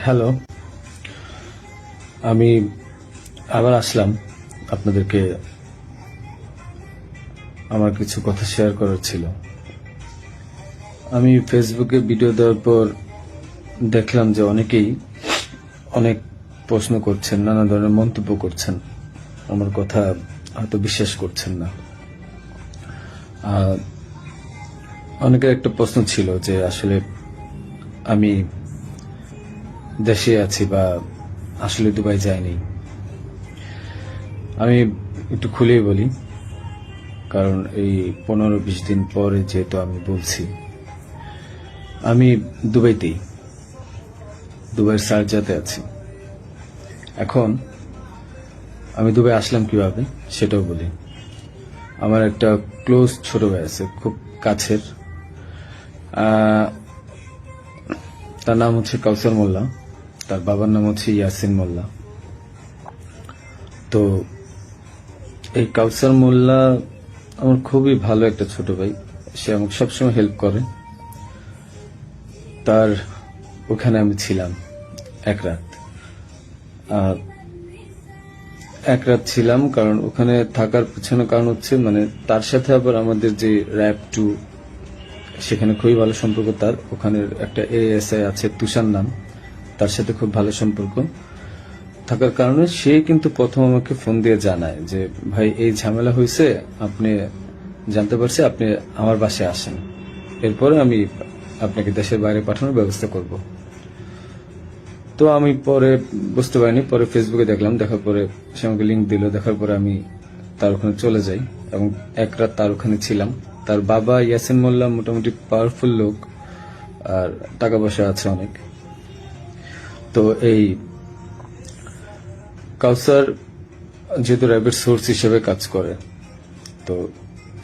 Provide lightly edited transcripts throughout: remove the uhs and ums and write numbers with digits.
Hello, আমি আবার আসলাম আপনাদেরকে আমার কিছু কথা শেয়ার করার ছিল। আমি ফেসবুকে ভিডিও দেওয়ার পর দেখলাম যে অনেকেই অনেক প্রশ্ন করছেন, নানা ধরনের মন্তব্য করছেন, আমার কথা হয়তো বিশ্বাস করছেন না। অনেকের একটা প্রশ্ন ছিল যে আসলে আমি দেশে আছি বা আসলে দুবাই যাইনি। আমি একটু খুলেই বলি, কারণ এই 15-20 দিন পরে যেহেতু আমি বলছি, আমি দুবাইয়ের শারজাতে আছি। এখন আমি দুবাই আসলাম কিভাবে সেটাও বলি। আমার একটা ক্লোজ ছোট ভাই আছে, খুব কাছের। তার নাম হচ্ছে কাউসার মোল্লা, তার বাবার নাম হচ্ছে ইয়াসিন মোল্লা। তো এই কাউসার মোল্লা আমার খুবই ভালো একটা ছোট ভাই, সে আমাকে সবসময় হেল্প করে। তার ওখানে আমি ছিলাম এক রাত। ছিলাম, কারণ ওখানে থাকার পিছনে কারণ হচ্ছে মানে তার সাথে আবার আমাদের যে র্যাব 2, সেখানে খুবই ভালো সম্পর্ক। তার ওখানে একটা এএসআই আছে তুষার নাম, তার সাথে খুব ভালো সম্পর্ক থাকার কারণে সে কিন্তু প্রথম আমাকে ফোন দিয়ে জানায় যে ভাই এই ঝামেলা হয়েছে, আপনি জানতে পারছি, আপনি আমার বাসায় আসেন, এরপরে আমি আপনাকে দেশের বাইরে পাঠানোর ব্যবস্থা করব। তো আমি পরে বুঝতে পারিনি, পরে ফেসবুকে দেখলাম, দেখার পরে সে আমাকে লিঙ্ক দিল, দেখার পরে আমি তার ওখানে চলে যাই এবং এক রাত তার ওখানে ছিলাম। তার বাবা ইয়াসিন মোল্লা মোটামুটি পাওয়ারফুল লোক, আর টাকা পয়সা আছে অনেক। তো এই কাউসার যেহেতু র্যাবের সোর্স হিসেবে কাজ করে, তো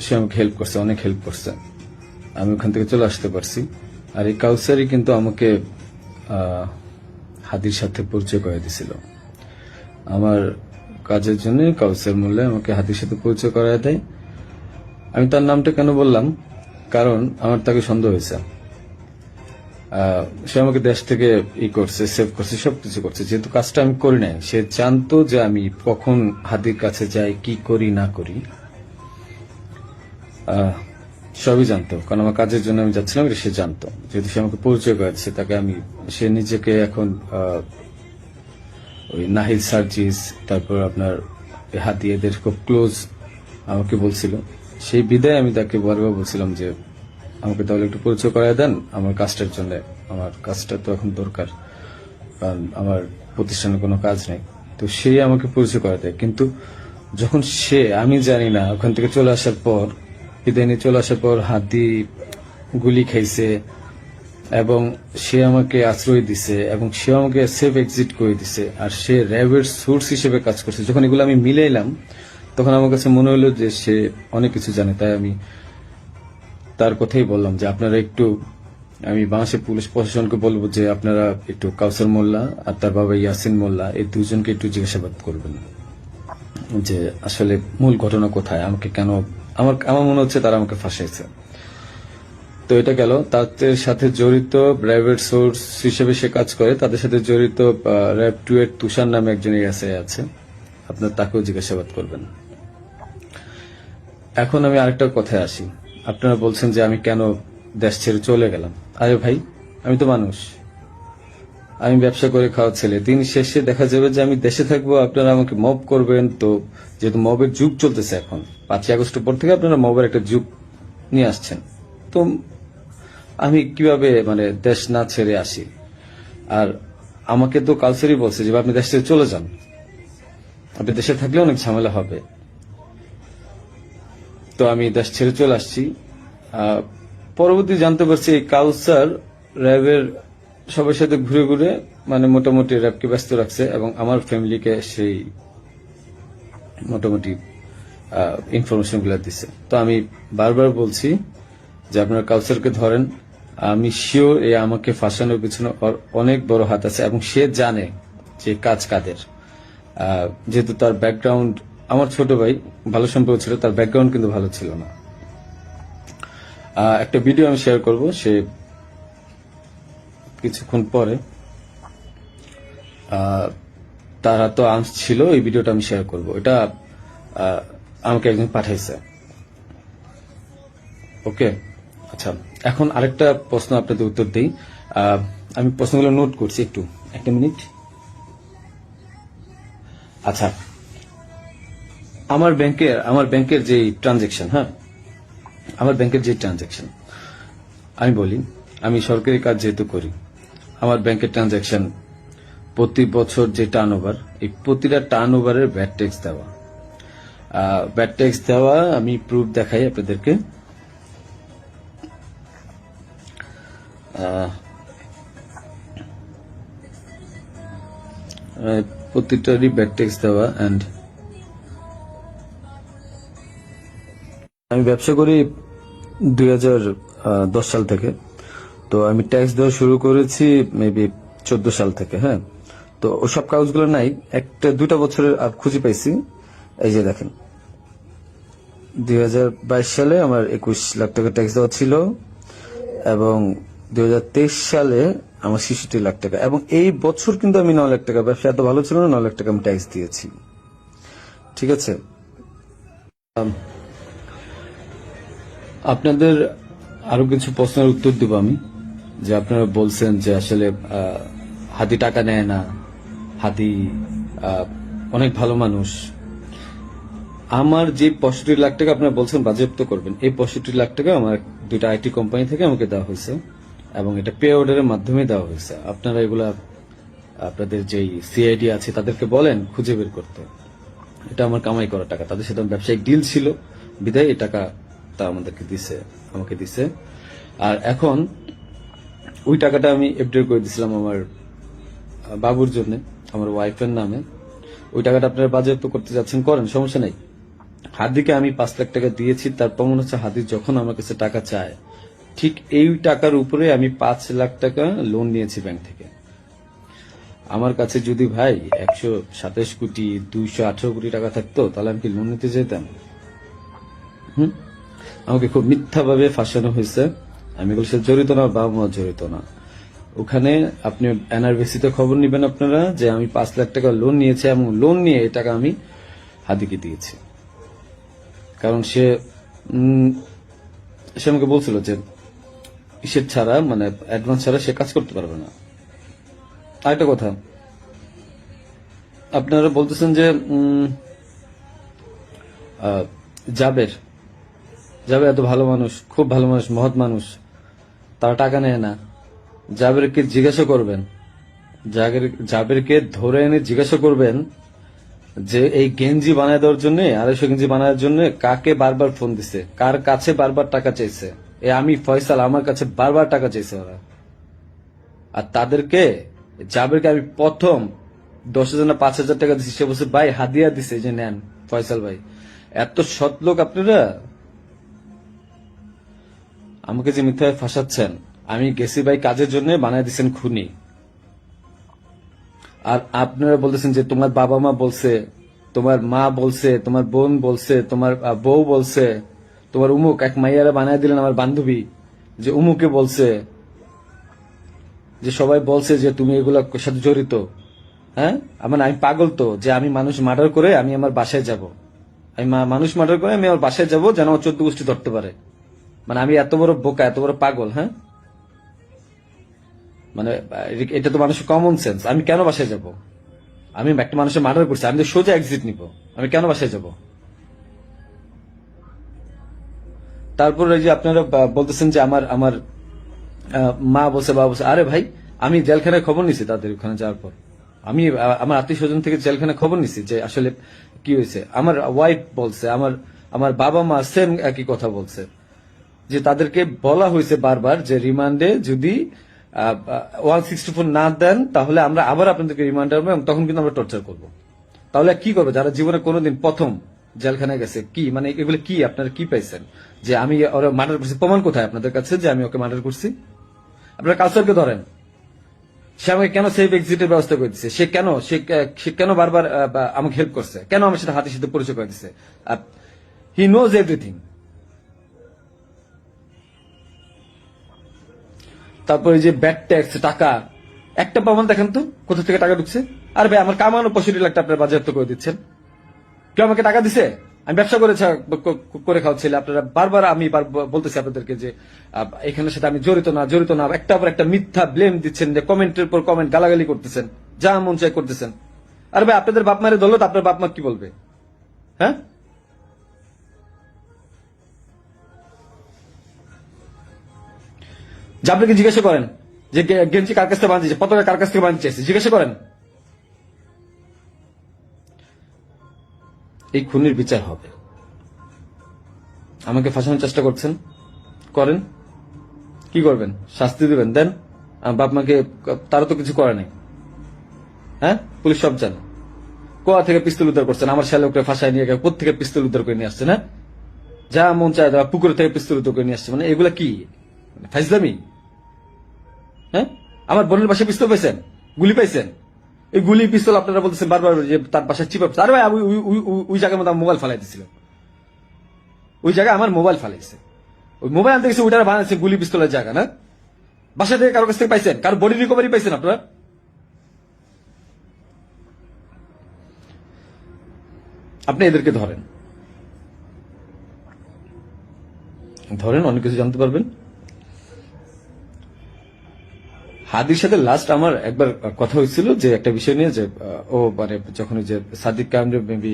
সে আমাকে হেল্প করছে, অনেক হেল্প করছে, আমি ওখান থেকে চলে আসতে পারছি। আর এই কাউসারই কিন্তু আমাকে হাদির সাথে পরিচয় করে দিছিল। আমার কাজের জন্য কাউসার মোল্লা আমাকে হাদির সাথে পরিচয় করায় দেয়। আমি তার নামটা কেন বললাম, কারণ আমার তাকে সন্দেহ হয়েছে। সে আমাকে দেশ থেকে করছে, সেভ করছে, সবকিছু করছে। যেহেতু কাজটা আমি করি নাই, সে জানতো যে আমি কখন হাদির কাছে যাই, কি করি না করি, সবই জানতো। কারণ আমার কাজের জন্য আমি যাচ্ছিলাম, এটা সে জানতো। যেহেতু সে আমাকে পরিচয় করেছে, তাকে আমি, সে নিজেকে এখন ওই নাহিদ সার্জিস, তারপর আপনার হাদি, এদের খুব ক্লোজ আমাকে বলছিল। সেই বিদায় আমি তাকে বারবার বলছিলাম যে আমাকে তাহলে একটু পরিচয় করায় দেন আমার কাজটার জন্য, আমার কাজটা তো এখন দরকার, কারণ আমার প্রতিষ্ঠানে কোনো কাজ নেই। তো সে আমাকে পরিচয় করা দেয়, কিন্তু যখন সে, আমি জানি না, ওখান থেকে চলে আসার পর, বিদায় নিয়ে চলে আসার পর হাদি গুলি খাইছে এবং সে আমাকে আশ্রয় দিছে এবং সে আমাকে সেফ এক্সিট করে দিছে, আর সে র্যাবের সোর্স হিসেবে কাজ করছে। যখন এগুলো আমি মিলাইলাম, তখন আমার কাছে মনে হলো যে সে অনেক কিছু জানে। তাই আমি তার কথাই বললাম যে আপনারা একটু, আমি বাংলাদেশের পুলিশ প্রশাসনকে বলবো যে আপনারা একটু কাউসার মোল্লা আর তার বাবা ইয়াসিন মোল্লা, এই দুজনকে একটু জিজ্ঞাসাবাদ করবেন যে আসলে মূল ঘটনা কোথায়, আমাকে কেন, আমার মনে হচ্ছে তারা আমাকে ফাঁসাইছে। তো এটা গেল। তাদের সাথে জড়িত র্যাবের সোর্স হিসেবে সে কাজ করে, তাদের সাথে জড়িত র্যাব 2 এর তুষার নামে একজন এসআই আছে, আপনার তাকেও জিজ্ঞাসাবাদ করবেন। এখন আমি আরেকটা কথায় আসি। আপনারা বলছেন যে আমি কেন দেশ ছেড়ে চলে গেলাম। আরে ভাই, আমি তো মানুষ, আমি ব্যবসা করে খাওয়া ছেলে। দিন শেষে দেখা যাবে যে আমি দেশে থাকবো, আপনারা আমাকে মব করবেন। তো যেহেতু মবের যুগ চলতেছে এখন, 5ই আগস্টের পর থেকে আপনারা মবের একটা যুগ নিয়ে আসছেন, তো আমি কিভাবে মানে দেশ না ছেড়ে আসি? আর আমাকে তো কালচারই বলছে যে আপনি দেশ ছেড়ে চলে যান, আপনি দেশে থাকলে অনেক ঝামেলা হবে। তো আমি দেশ ছেড়ে চলে আসছি। পরবর্তী জানতে পারছি এই কাউসার র্যাবের সবার সাথে ঘুরে ঘুরে মানে মোটামুটি র্যাবকে ব্যস্ত রাখছে এবং আমার ফ্যামিলিকে সেই মোটামুটি ইনফরমেশন গুলো দিচ্ছে। তো আমি বারবার বলছি যে আপনারা কাউসারকে ধরেন। আমি শিওর এ আমাকে ফাঁসানোর পিছনে অনেক বড় হাত আছে এবং সে জানে যে কাজ কাদের। যেহেতু তার ব্যাকগ্রাউন্ড, আমার ছোট ভাই ভালো সম্পর্ক ছিল, তার ব্যাকগ্রাউন্ড কিন্তু ভালো ছিল না। একটা ভিডিও আমি শেয়ার করব, সে কিছুক্ষণ পরে আহ, তারা তো ছিল, এই ভিডিওটা আমি শেয়ার করব। এটা আহ, আমাকে একজন পাঠাইছে। ওকে, আচ্ছা, এখন আরেকটা প্রশ্ন আপনাদের উত্তর দিই। আমি প্রশ্নগুলো নোট করছি, একটু একটা মিনিট। আচ্ছা, আমার ব্যাংকের যে ট্রানজেকশন, হ্যাঁ, আমার ব্যাংকের যে ট্রানজেকশন আমি বলি, আমি সরকারি কাজ যেহেতু করি, আমার ব্যাংকের ট্রানজেকশন প্রতি বছর যে টার্নওভার, এই প্রতিটা টার্নওভারের ভ্যাট ট্যাক্স দেওয়া, আমি প্রুফ দেখাই আপনাদেরকে। আহ, প্রতিটারই ভ্যাট ট্যাক্স দেওয়া। এন্ড আমি ব্যবসা করি 2010 সাল থেকে। তো আমি ট্যাক্স দেওয়া শুরু করেছি মেবি 14 সাল থেকে। হ্যাঁ, তো ওসব কাগজগুলো নাই, একটা দুটা বছরের খুঁজে পাইছি। এই যে দেখেন, 2022 সালে আমার 21 লাখ টাকা ট্যাক্স দেওয়া ছিল, এবং 2023 সালে আমার 66 লাখ টাকা, এবং এই বছর কিন্তু আমি 9 লাখ টাকা, ব্যবসা এত ভালো ছিল না, 9 লাখ টাকা আমি ট্যাক্স দিয়েছি। ঠিক আছে, আপনাদের আরো কিছু প্রশ্নের উত্তর দিব আমি। যে আপনারা বলছেন যে আসলে হাদি টাকা নেয় না, হাদি অনেক ভালো মানুষ। আমার যে 65 লাখ টাকা আপনারা বলছেন বাজেয়াপ্ত করবেন, এই 65 লাখ টাকা আমার দুইটা আইটি কোম্পানি থেকে আমাকে দেওয়া হয়েছে, এবং এটা পে অর্ডারের মাধ্যমে দেওয়া হয়েছে। আপনারা এগুলা আপনাদের যেই সিআইডি আছে তাদেরকে বলেন খুঁজে বের করতে। এটা আমার কামাই করা টাকা, তাদের সাথে ব্যবসায়িক ডিল ছিল, বিদায় এই টাকা তা আমাকে দিছে। আর এখন ওই টাকাটা আমি এফডিআর করে দিছিলাম আমার বাবুর জন্য, আমার ওয়াইফের নামে। ওই টাকাটা আপনারা বাজেয়াপ্ত করতে যাচ্ছেন, করেন, সমস্যা নাই। হাদিকে আমি 5 লাখ টাকা দিয়েছি, তার প্রমাণ হচ্ছে হাদি যখন আমার কাছে টাকা চায়, ঠিক এই টাকার উপরে আমি 5 লাখ টাকা লোন নিয়েছি ব্যাংক থেকে। আমার কাছে যদি ভাই 127,218,কোটি টাকা থাকতো, তাহলে আমি কি লোন নিতে যেতাম? আমাকে খুব মিথ্যাভাবে ফাঁসানো হয়েছে। আমি এগুলোর সাথে জড়িত না, বাবা মা জড়িত না। ওখানে আপনি এনআরবিসিতে খবর নিবেন আপনারা, যে আমি 5 লাখ টাকা লোন নিয়েছি, এবং লোন নিয়ে এই টাকা আমি হাদিকে দিয়েছি। কারণ সে আমাকে বলছিল যে ইসের ছাড়া, মানে অ্যাডভান্স ছাড়া সে কাজ করতে পারবে না। আরেকটা কথা, আপনারা বলতেছেন যে জাবের এত ভালো মানুষ, খুব ভালো মানুষ, মহৎ মানুষ, তারা টাকা নেয় না। জাবেরকে জিজ্ঞাসা করবেন, জাবেরকে ধরে এনে জিজ্ঞাসা করবেন যে এই গেঞ্জি বানায় দেওয়ার জন্য, 250 গেঞ্জি বানানোর জন্য কাকে বারবার ফোন দিছে, কার কাছে বারবার টাকা চাইছে। আমি ফয়সাল, আমার কাছে বারবার টাকা চাইছে ওরা। আর তাদেরকে, জাবেরকে আমি প্রথম 10,000 না 5,000 টাকা দিচ্ছি, সে বলছে ভাই হাদিয়া দিছে, যে নেন ফয়সাল ভাই। এত সৎ লোক আপনারা। আমাকে যে মিথ্যায় ফাঁসাচ্ছেন, আমি গেছি ভাই কাজের জন্য, বানায় দিচ্ছেন খুনি। আর আপনারা বলতেছেন যে তোমার বাবা মা বলছে, তোমার মা বলছে, তোমার বোন বলছে, তোমার বউ বলছে, তোমার উমুক এক মাইয়ারা বানায় দিলেন আমার বান্ধবী, যে উমুকে বলছে, যে সবাই বলছে যে তুমি এগুলোর সাথে জড়িত। হ্যাঁ, আমি পাগল তো, যে আমি মানুষ মার্ডার করে আমি আমার বাসায় যাব, আমি মানুষ মার্ডার করে আমি আমার বাসায় যাব, যেন আমার 14 গোষ্ঠী ধরতে পারে। মানে আমি এত বড় বোকা, এত বড় পাগল? হ্যাঁ, মানে এটা তো মানুষের কমন সেন্স। আমি কেন বাসায় যাব? আমি একটা মানুষের মার্ডার করছি, আমি তো সোজা এক্সিট নিব, আমি কেন বাসায় যাব? তারপর এই যে আপনারা বলতেছেন যে আমার আমার মা বলছে, বাবা বলছে। আরে ভাই, আমি জেলখানায় খবর নিছি তাদের ওখানে যাওয়ার পর। আমি আমার আত্মীয় স্বজন থেকে জেলখানায় খবর নিছি যে আসলে কি হয়েছে। আমার ওয়াইফ বলছে, আমার আমার বাবা মা সেম একই কথা বলছে, যে তাদেরকে বলা হয়েছে বারবার যে রিমান্ডে যদি 164 না দেন, তাহলে আমরা আবার আপনাদেরকে রিমান্ড আনবো, এবং তখন কিন্তু আমরা টর্চার করব। তাহলে কি করবে যারা জীবনে কোনোদিন প্রথম জেলখানায় গেছে? কি মানে এগুলো কি আপনারা কি পাইছেন? যে আমি ওরা মার্ডার করছি, প্রমাণ কোথায় আপনাদের কাছে যে আমি ওকে মার্ডার করছি? আপনারা কাউসারকে ধরেন, সে আমাকে কেন সেফ এক্সিটের ব্যবস্থা করে দিচ্ছে, সে কেন বারবার আমাকে হেল্প করছে, কেন আমার সাথে হাতের সাথে পরিচয় করে দিচ্ছে? He knows everything. তারপরে যে ব্যাড ট্যাক্স টাকা, একটা প্রমাণ দেখেন তো কোথা থেকে টাকা ঢুকছে। আর ভাই আমার কামানো 65 লাখ টাকা আপনার বাজেয়াপ্ত করে দিচ্ছেন। কেউ আমাকে টাকা দিছে? আমি ব্যবসা করে খাওয়াচ্ছিল। আপনারা বারবার আমি বলতেছি আপনাদেরকে যে এখানের সাথে আমি জড়িত না, একটা পর একটা মিথ্যা ব্লেম দিচ্ছেন, যে কমেন্টের পর কমেন্ট গালাগালি করতেছেন, যা মন চাই করতেছেন। আর ভাই আপনাদের বাপ মারে ধরলো তো আপনার বাপ মা কি বলবে? হ্যাঁ, যে আপনাকে জিজ্ঞাসা করেন যে গেঞ্জি কার কাছ থেকে বাঁধিয়েছে, পতাকা কার কাছ থেকে বাঁধিয়ে চাইছে, জিজ্ঞাসা করেন। এই খুনির বিচার হবে। আমাকে ফাঁসানোর চেষ্টা করছেন, করেন, কি করবেন? শাস্তি দিবেন, দেন। আমার বাপ মাকে তারা তো কিছু করে নাই। হ্যাঁ, পুলিশ সব জানে। কোয়া থেকে পিস্তল উদ্ধার করছেন, আমার শ্যালককে ফাঁসায় নিয়ে গেছে, কোথা থেকে পিস্তল উদ্ধার করে নিয়ে আসছে না? যা মন চায় পুকুর থেকে পিস্তল উদ্ধার করে নিয়ে আসছে, মানে এগুলা কি ফাইজলামি? হ্যাঁ, আমার বোনের বাসায় পিস্তল পাইছেন, গুলি পাইছেন, এই গুলি পিস্তল আপনারা বলতেছেন বারবার যে তার বাসায় চিপ। আরে ভাই ওই জায়গার মধ্যে মোবাইল ফালাই দিছিল, ওই জায়গায় আমার মোবাইল ফালাইছে, ওই মোবাইল আনতে গেছে, ওইটা বানাচ্ছে গুলি পিস্তলের জায়গা না? বাসা থেকে কারো কাছ থেকে পাইছেন? কারো বডি রিকভারি পাইছেন আপনারা? আপনি এদেরকে ধরেন, অনেক কিছু জানতে পারবেন। হাদির সাথে লাস্ট আমার একবার কথা হয়েছিল যে একটা বিষয় নিয়ে, যে ও মানে যখন ওই যে সাদিক কামরে মেবি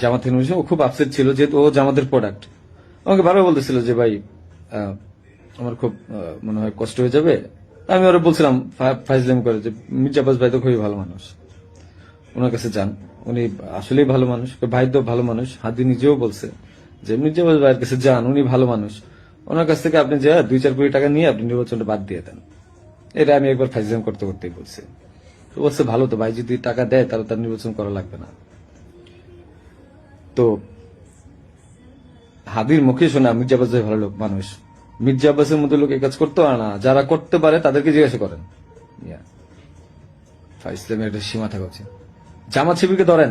জামাত থেকে ও খুব আপসেট ছিল, যেহেতু ও জামাতের প্রোডাক্ট। আমাকে বারবার বলতেছিল যে ভাই আমার খুব মনে হয় কষ্ট হয়ে যাবে। আমি ওরা বলছিলাম ফাইজলাম করে যে মির্জা আব্বাস ভাই তো খুবই ভালো মানুষ, ওনার কাছে যান, উনি আসলেই ভালো মানুষ, ভাই তো ভালো মানুষ। হাদি নিজেও বলছে যে মির্জা আব্বাস ভাইয়ের কাছে যান, উনি ভালো মানুষ, ওনার কাছ থেকে আপনি যা 2-4 কোটি টাকা নিয়ে আপনি নির্বাচনটা বাদ দিয়ে দেন। এটা আমি একবার ফাইজলাম করতেই বলছি। তো বলছে ভালো তো, ভাই যদি টাকা দেয় তাহলে তার নির্বাচন করা লাগবে না। তো হাদির মুখে শোনা মির্জা আব্বাস ভাই ভালো লোক মানুষ, মির্জা আব্বাসের মধ্যে লোক এই কাজ করতে পারে না, যারা করতে পারে তাদেরকে জিজ্ঞাসা করেন। ফাইজলামের একটা সীমা থাকা উচিত। জামাত শিবিরকে ধরেন,